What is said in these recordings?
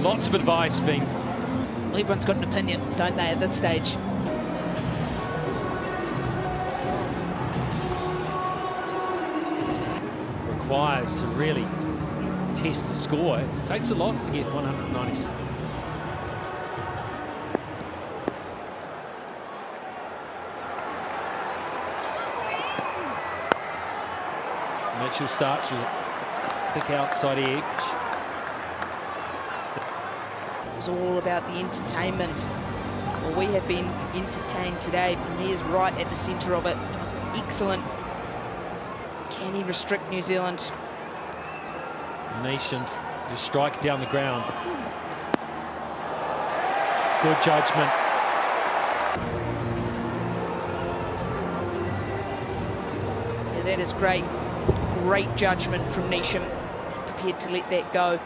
Lots of advice being... Well, everyone's got an opinion, don't they, at this stage? Required to really test the score. It takes a lot to get 196. Mitchell starts with a thick outside edge. It was all about the entertainment. Well, we have been entertained today, and he is right at the centre of it. It was excellent. Can he restrict New Zealand? Nation just strike down the ground. Good judgment. Yeah, that is great. Great judgment from Neesham. Prepared to let that go.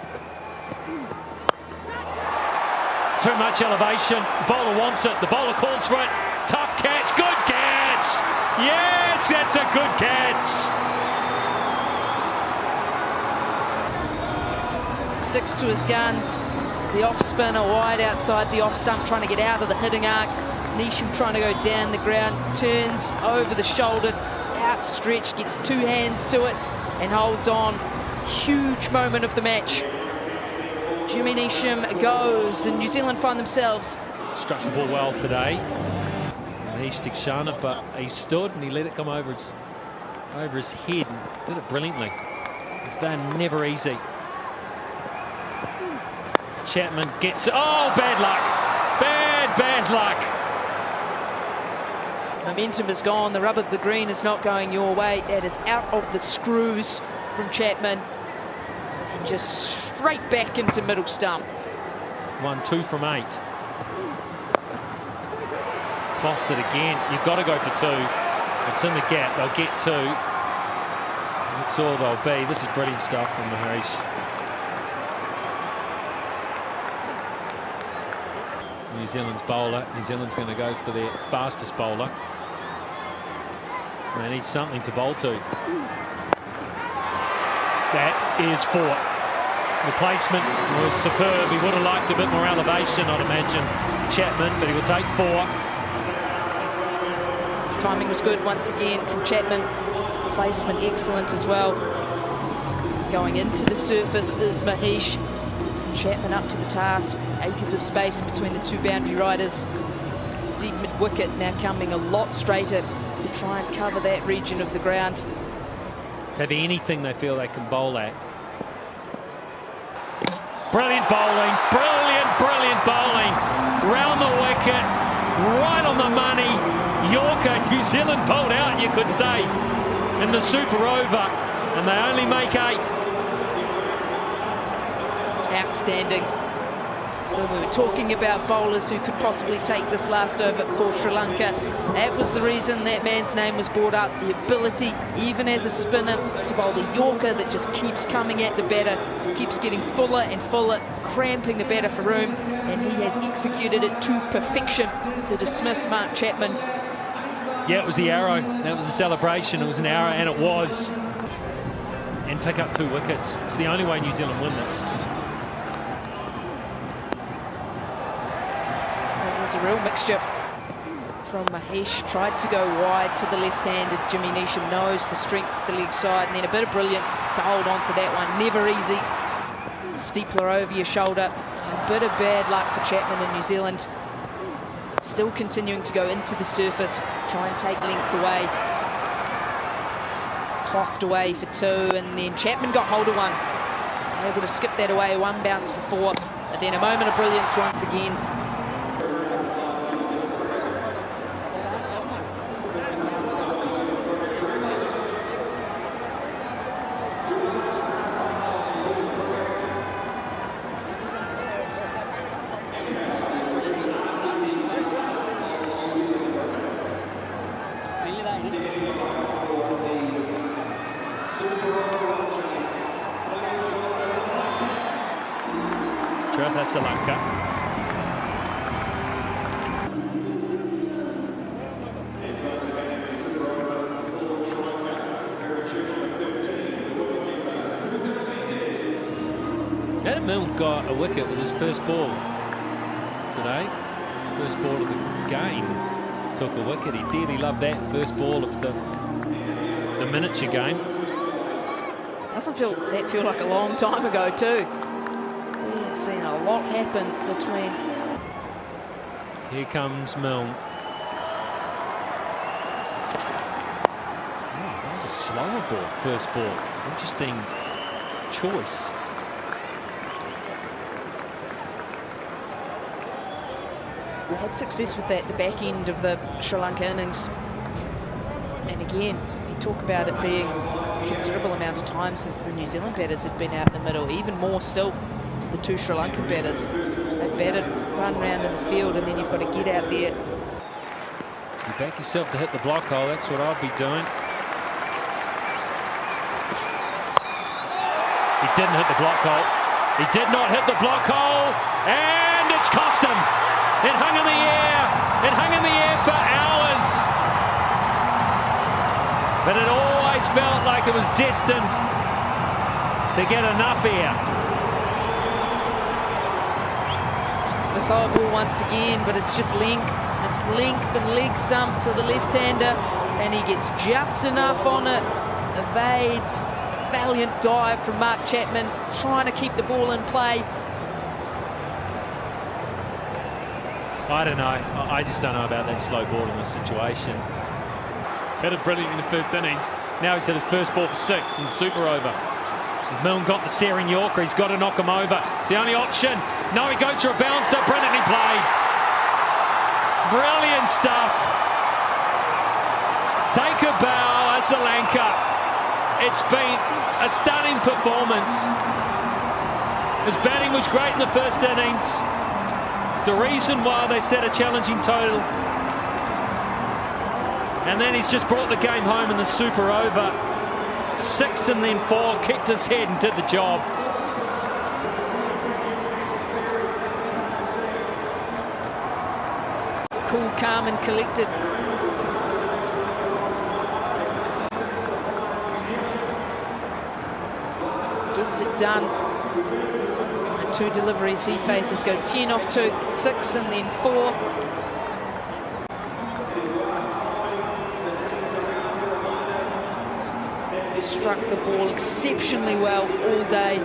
Too much elevation. The bowler wants it. The bowler calls for it. Tough catch. Good catch. Yes, that's a good catch. Sticks to his guns. The off spinner wide outside the off stump, trying to get out of the hitting arc. Neesham trying to go down the ground. Turns over the shoulder. Outstretched. Gets two hands to it and holds on. Huge moment of the match. Jimmy Neesham goes, and New Zealand find themselves. Struck the ball well today. Mahesh Theekshana, but he stood and he let it come over his head and did it brilliantly. They're never easy. Chapman gets... Oh, bad luck. Bad luck. Momentum is gone. The rub of the green is not going your way. That is out of the screws from Chapman. And just straight back into middle stump. 2 from 8. Costs it again. You've got to go for 2. It's in the gap. They'll get 2. That's all they'll be. This is brilliant stuff from Mahesh. New Zealand's bowler. New Zealand's going to go for their fastest bowler. They need something to bowl to. That is 4. The placement was superb. He would have liked a bit more elevation, I'd imagine, Chapman, but he will take 4. Timing was good once again from Chapman. Placement excellent as well. Going into the surface is Mahesh. Chapman up to the task. Acres of space between the two boundary riders. Deep mid-wicket now coming a lot straighter to try and cover that region of the ground. Have anything they feel they can bowl at. Brilliant bowling, brilliant bowling. Round the wicket, right on the money. Yorker, New Zealand bowled out, you could say, in the super over, and they only make 8. Outstanding. When we were talking about bowlers who could possibly take this last over for Sri Lanka, that was the reason that man's name was brought up. The ability, even as a spinner, to bowl the Yorker that just keeps coming at the batter, keeps getting fuller and fuller, cramping the batter for room, and he has executed it to perfection to dismiss Mark Chapman. Yeah, it was the arrow. That was a celebration. It was an arrow, and it was. And pick up 2 wickets. It's the only way New Zealand win this. A real mixture from Mahesh. Tried to go wide to the left-handed. Jimmy Neesham knows the strength to the leg side, and then a bit of brilliance to hold on to that one. Never easy. Steepler over your shoulder. A bit of bad luck for Chapman in New Zealand. Still continuing to go into the surface, try and take length away. Clothed away for 2, and then Chapman got hold of 1. Able to skip that away, 1 bounce for 4. But then a moment of brilliance once again. Sri Lanka. Adam Milne got a wicket with his first ball today. First ball of the game took a wicket. He dearly loved that first ball of the miniature game. Doesn't feel like a long time ago too. We've seen a lot happen between. Here comes Milne. Oh, that was a slower ball, first ball. Interesting choice. We had success with that at the back end of the Sri Lanka innings. And again, you talk about it being a considerable amount of time since the New Zealand batters had been out in the middle, even more still for the two Sri Lankan batters. They batted, run round in the field, and then you've got to get out there. You back yourself to hit the block hole, that's what I'll be doing. He didn't hit the block hole. He did not hit the block hole, and it's cost him. It hung in the air. It hung in the air for hours. But it always felt like it was destined to get enough air. It's the slower ball once again, but it's just length. It's length and leg stump to the left-hander, and he gets just enough on it. Evades. Valiant dive from Mark Chapman, trying to keep the ball in play. I don't know. I just don't know about that slow ball in this situation. Batted brilliant in the first innings. Now he's hit his first ball for 6 in the super over. Milne got the searing Yorker. He's got to knock him over. It's the only option. No, he goes for a bouncer. Brilliantly played. Brilliant stuff. Take a bow, Asalanka. It's been a stunning performance. His batting was great in the first innings. It's the reason why they set a challenging total. And then he's just brought the game home in the super over. 6 and then 4, kicked his head and did the job. Cool, calm and collected. Gets it done. The 2 deliveries he faces, goes 10 off 2, 6 and then 4. Struck the ball exceptionally well all day.